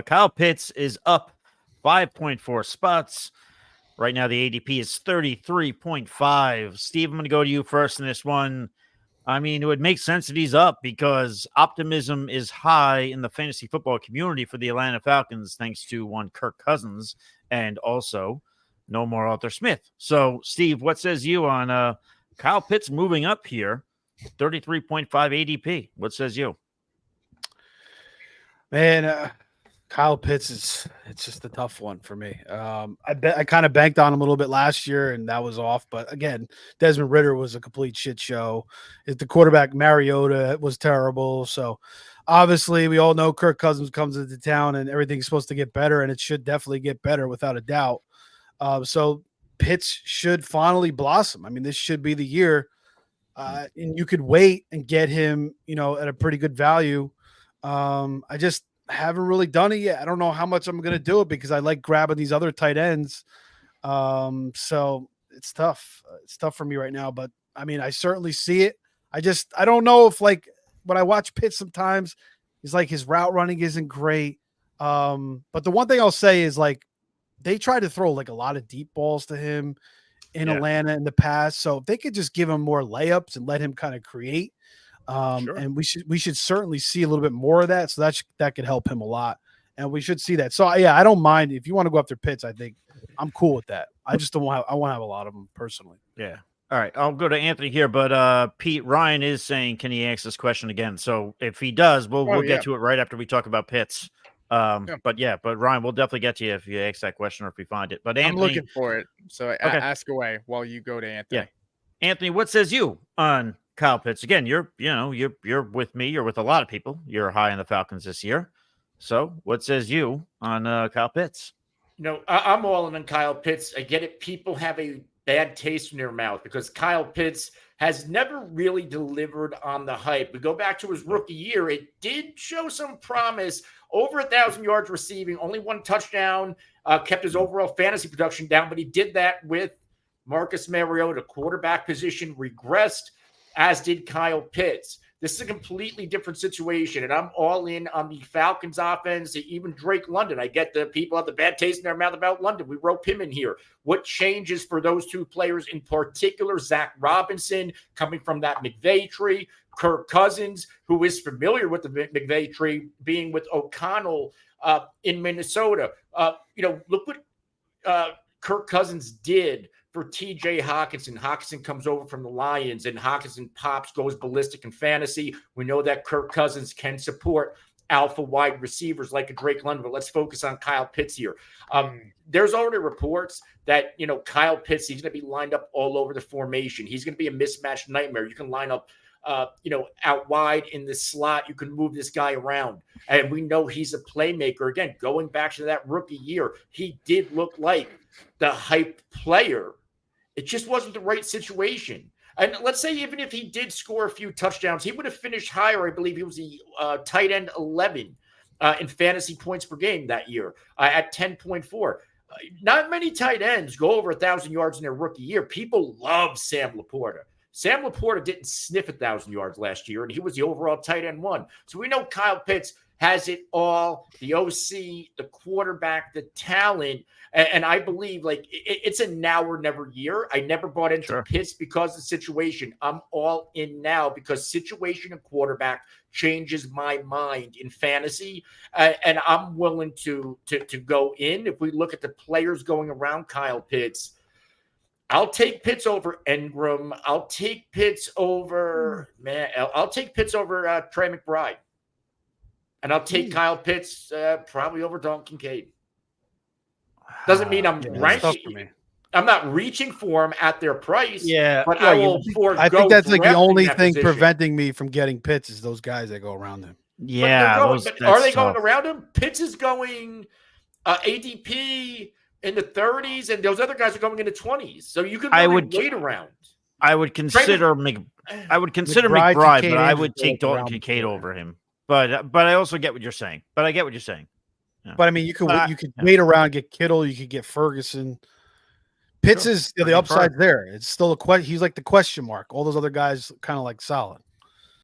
Kyle Pitts is up 5.4 spots. Right now, the ADP is 33.5. Steve, I'm going to go to you first in this one. I mean, it would make sense that he's up because optimism is high in the fantasy football community for the Atlanta Falcons, thanks to one Kirk Cousins and also no more Arthur Smith. So, Steve, what says you on Kyle Pitts moving up here, 33.5 ADP? What says you? Man, Kyle Pitts it's just a tough one for me. I kind of banked on him a little bit last year, and that was off. But again, Desmond Ridder was a complete shit show. The quarterback Mariota was terrible. So obviously, we all know Kirk Cousins comes into town, and everything's supposed to get better, and it should definitely get better without a doubt. So Pitts should finally blossom. I mean, this should be the year, and you could wait and get him, at a pretty good value. I just haven't really done it yet. I don't know how much I'm going to do it because I like grabbing these other tight ends. So it's tough. It's tough for me right now, but I mean, I certainly see it. I don't know if when I watch Pitts sometimes he's his route running isn't great. But the one thing I'll say is they try to throw a lot of deep balls to him in Atlanta in the past. So if they could just give him more layups and let him kind of create, sure. And we should certainly see a little bit more of that. So that could help him a lot. And we should see that. So I don't mind if you want to go after Pitts. I think I'm cool with that. I just I want to have a lot of them personally. Yeah. All right. I'll go to Anthony here, but Pete, Ryan is saying, can he ask this question again? So if he does, we'll get to it right after we talk about Pitts. But Ryan, we'll definitely get to you if you ask that question or if we find it. But Anthony, I'm looking for it. So ask away while you go to Anthony. Yeah. Anthony, what says you on Kyle Pitts? Again, you're with me. You're with a lot of people. You're high on the Falcons this year. So what says you on Kyle Pitts? I'm all in on Kyle Pitts. I get it. People have a bad taste in their mouth because Kyle Pitts has never really delivered on the hype. We go back to his rookie year. It did show some promise. Over 1,000 yards receiving, only one touchdown, kept his overall fantasy production down, but he did that with Marcus Mariota. Quarterback position regressed, as did Kyle Pitts. This is a completely different situation, and I'm all in on the Falcons offense, even Drake London. I get the people have the bad taste in their mouth about London. We wrote him in here. What changes for those two players in particular? Zach Robinson coming from that McVay tree, Kirk Cousins, who is familiar with the McVay tree, being with O'Connell in Minnesota. Look what Kirk Cousins did for TJ Hawkinson. Hawkinson comes over from the Lions, and Hawkinson pops, goes ballistic in fantasy. We know that Kirk Cousins can support alpha wide receivers like a Drake London, but let's focus on Kyle Pitts here. There's already reports that, Kyle Pitts, he's going to be lined up all over the formation. He's going to be a mismatch nightmare. You can line up out wide in the slot. You can move this guy around. And we know he's a playmaker. Again, going back to that rookie year, he did look like the hype player. It just wasn't the right situation. And let's say even if he did score a few touchdowns, he would have finished higher. I believe he was the tight end 11 in fantasy points per game that year at 10.4. Not many tight ends go over 1,000 yards in their rookie year. People love Sam Laporta. Sam Laporta didn't sniff 1,000 yards last year, and he was the overall tight end one. So we know Kyle Pitts has it all, the OC, the quarterback, the talent. And I believe it's a now or never year. I never bought into Pitts because of the situation. I'm all in now because situation and quarterback changes my mind in fantasy. And I'm willing to go in. If we look at the players going around Kyle Pitts, I'll take Pitts over Engram. I'll take Pitts over Trey McBride. And I'll take Kyle Pitts probably over Dalton Kincaid. Doesn't mean I'm ranking. I'm not reaching for him at their price. Yeah, but I will forego. I think that's the only thing preventing me from getting Pitts is those guys that go around him. Yeah, but are they going around him? Pitts is going ADP in the 30s, and those other guys are going in the 20s. So you can wait around. I would consider McBride, but I would take Dalton Kincaid over him. But I also get what you're saying. But I get what you're saying. Yeah. But I mean, you could wait around, get Kittle, you could get Ferguson. Pitts is the upside's there. It's still he's like the question mark. All those other guys kind of solid.